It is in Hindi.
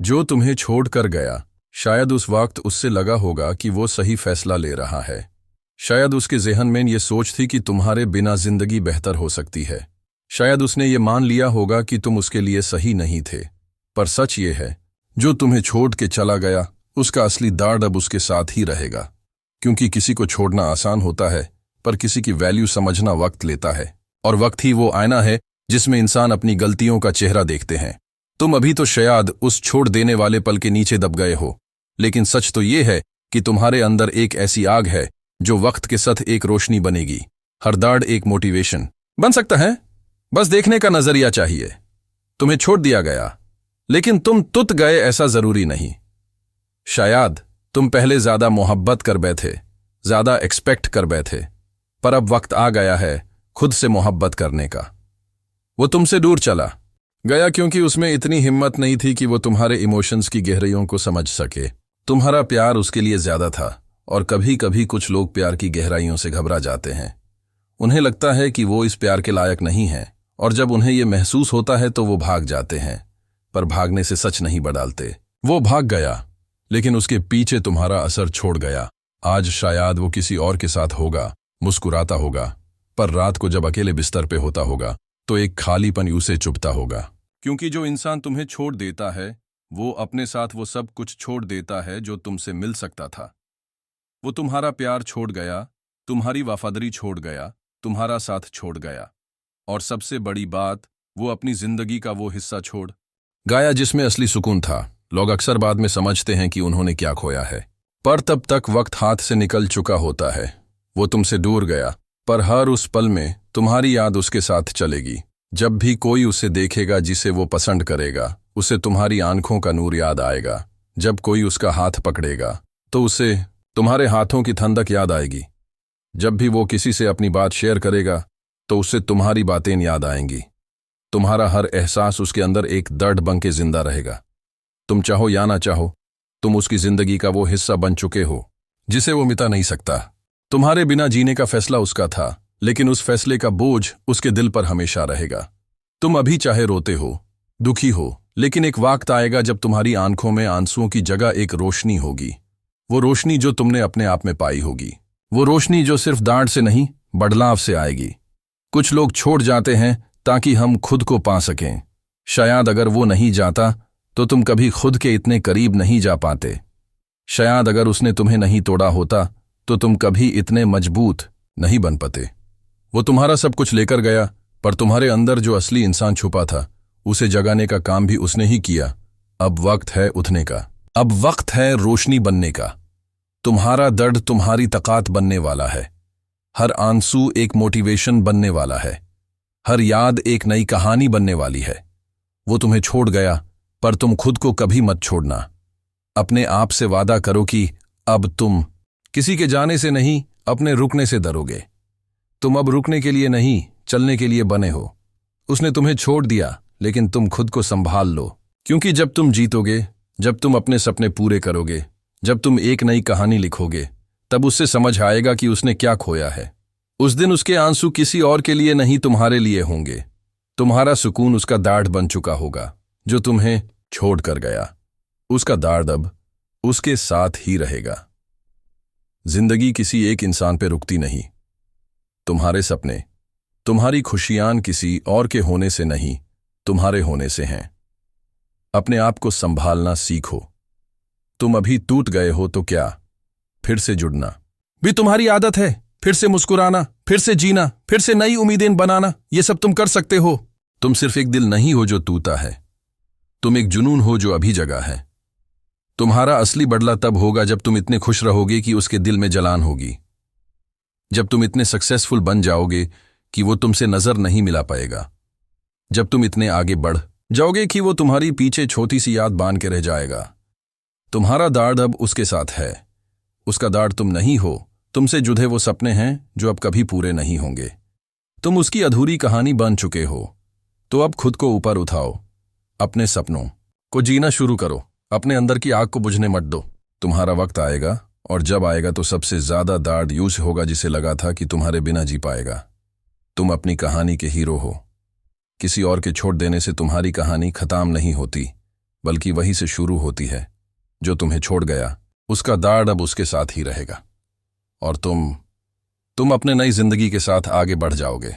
जो तुम्हें छोड़ कर गया, शायद उस वक्त उससे लगा होगा कि वो सही फैसला ले रहा है। शायद उसके ज़हन में ये सोच थी कि तुम्हारे बिना जिंदगी बेहतर हो सकती है। शायद उसने ये मान लिया होगा कि तुम उसके लिए सही नहीं थे। पर सच ये है, जो तुम्हें छोड़ के चला गया उसका असली दर्द अब उसके साथ ही रहेगा। क्योंकि किसी को छोड़ना आसान होता है, पर किसी की वैल्यू समझना वक्त लेता है। और वक्त ही वो आईना है जिसमें इंसान अपनी गलतियों का चेहरा देखते हैं। तुम अभी तो शायद उस छोड़ देने वाले पल के नीचे दब गए हो, लेकिन सच तो ये है कि तुम्हारे अंदर एक ऐसी आग है जो वक्त के साथ एक रोशनी बनेगी। हर दर्द एक मोटिवेशन बन सकता है, बस देखने का नजरिया चाहिए। तुम्हें छोड़ दिया गया, लेकिन तुम टूट गए ऐसा जरूरी नहीं। शायद तुम पहले ज्यादा मोहब्बत कर बैठे, ज्यादा एक्सपेक्ट कर बैठे, पर अब वक्त आ गया है खुद से मोहब्बत करने का। वो तुमसे दूर चला गया क्योंकि उसमें इतनी हिम्मत नहीं थी कि वो तुम्हारे इमोशंस की गहराइयों को समझ सके। तुम्हारा प्यार उसके लिए ज्यादा था, और कभी कभी कुछ लोग प्यार की गहराइयों से घबरा जाते हैं। उन्हें लगता है कि वो इस प्यार के लायक नहीं है, और जब उन्हें ये महसूस होता है तो वो भाग जाते हैं। पर भागने से सच नहीं बदलते। वो भाग गया, लेकिन उसके पीछे तुम्हारा असर छोड़ गया। आज शायद वो किसी और के साथ होगा, मुस्कुराता होगा, पर रात को जब अकेले बिस्तर पे होता होगा तो एक खालीपन उसे चुभता होगा। क्योंकि जो इंसान तुम्हें छोड़ देता है, वो अपने साथ वो सब कुछ छोड़ देता है जो तुमसे मिल सकता था। वो तुम्हारा प्यार छोड़ गया, तुम्हारी वफादारी छोड़ गया, तुम्हारा साथ छोड़ गया, और सबसे बड़ी बात, वो अपनी जिंदगी का वो हिस्सा छोड़ गया जिसमें असली सुकून था। लोग अक्सर बाद में समझते हैं कि उन्होंने क्या खोया है, पर तब तक वक्त हाथ से निकल चुका होता है। वो तुमसे दूर गया, पर हर उस पल में तुम्हारी याद उसके साथ चलेगी। जब भी कोई उसे देखेगा जिसे वो पसंद करेगा, उसे तुम्हारी आंखों का नूर याद आएगा। जब कोई उसका हाथ पकड़ेगा तो उसे तुम्हारे हाथों की ठंडक याद आएगी। जब भी वो किसी से अपनी बात शेयर करेगा तो उससे तुम्हारी बातें याद आएंगी। तुम्हारा हर एहसास उसके अंदर एक दर्द बन के जिंदा रहेगा। तुम चाहो या ना चाहो, तुम उसकी जिंदगी का वो हिस्सा बन चुके हो जिसे वो मिटा नहीं सकता। तुम्हारे बिना जीने का फैसला उसका था, लेकिन उस फैसले का बोझ उसके दिल पर हमेशा रहेगा। तुम अभी चाहे रोते हो, दुखी हो, लेकिन एक वक्त आएगा जब तुम्हारी आंखों में आंसुओं की जगह एक रोशनी होगी। वो रोशनी जो तुमने अपने आप में पाई होगी। वो रोशनी जो सिर्फ डांट से नहीं, बदलाव से आएगी। कुछ लोग छोड़ जाते हैं ताकि हम खुद को पा सकें। शायद अगर वो नहीं जाता तो तुम कभी खुद के इतने करीब नहीं जा पाते। शायद अगर उसने तुम्हें नहीं तोड़ा होता तो तुम कभी इतने मजबूत नहीं बन पाते। वो तुम्हारा सब कुछ लेकर गया, पर तुम्हारे अंदर जो असली इंसान छुपा था उसे जगाने का काम भी उसने ही किया। अब वक्त है उठने का, अब वक्त है रोशनी बनने का। तुम्हारा दर्द तुम्हारी ताकत बनने वाला है। हर आंसू एक मोटिवेशन बनने वाला है। हर याद एक नई कहानी बनने वाली है। वो तुम्हें छोड़ गया, पर तुम खुद को कभी मत छोड़ना। अपने आप से वादा करो कि अब तुम किसी के जाने से नहीं, अपने रुकने से डरोगे। तुम अब रुकने के लिए नहीं, चलने के लिए बने हो। उसने तुम्हें छोड़ दिया, लेकिन तुम खुद को संभाल लो। क्योंकि जब तुम जीतोगे, जब तुम अपने सपने पूरे करोगे, जब तुम एक नई कहानी लिखोगे, तब उससे समझ आएगा कि उसने क्या खोया है। उस दिन उसके आंसू किसी और के लिए नहीं, तुम्हारे लिए होंगे। तुम्हारा सुकून उसका दाढ़ बन चुका होगा जो तुम्हें छोड़ कर गया। उसका दर्द अब उसके साथ ही रहेगा। जिंदगी किसी एक इंसान पे रुकती नहीं। तुम्हारे सपने, तुम्हारी खुशियां किसी और के होने से नहीं, तुम्हारे होने से हैं। अपने आप को संभालना सीखो। तुम अभी टूट गए हो तो क्या, फिर से जुड़ना भी तुम्हारी आदत है। फिर से मुस्कुराना, फिर से जीना, फिर से नई उम्मीदें बनाना, ये सब तुम कर सकते हो। तुम सिर्फ एक दिल नहीं हो जो टूटा है, तुम एक जुनून हो जो अभी जगा है। तुम्हारा असली बदला तब होगा जब तुम इतने खुश रहोगे कि उसके दिल में जलान होगी। जब तुम इतने सक्सेसफुल बन जाओगे कि वो तुमसे नजर नहीं मिला पाएगा। जब तुम इतने आगे बढ़ जाओगे कि वो तुम्हारी पीछे छोटी सी याद बांध के रह जाएगा। तुम्हारा दर्द अब उसके साथ है। उसका दर्द तुम नहीं हो। तुमसे जुड़े वो सपने हैं जो अब कभी पूरे नहीं होंगे। तुम उसकी अधूरी कहानी बन चुके हो। तो अब खुद को ऊपर उठाओ, अपने सपनों को जीना शुरू करो। अपने अंदर की आग को बुझने मत दो। तुम्हारा वक्त आएगा, और जब आएगा तो सबसे ज्यादा दर्द यूं से होगा जिसे लगा था कि तुम्हारे बिना जी पाएगा। तुम अपनी कहानी के हीरो हो। किसी और के छोड़ देने से तुम्हारी कहानी खत्म नहीं होती, बल्कि वहीं से शुरू होती है। जो तुम्हें छोड़ गया उसका दाढ़ अब उसके साथ ही रहेगा और तुम अपने नई जिंदगी के साथ आगे बढ़ जाओगे।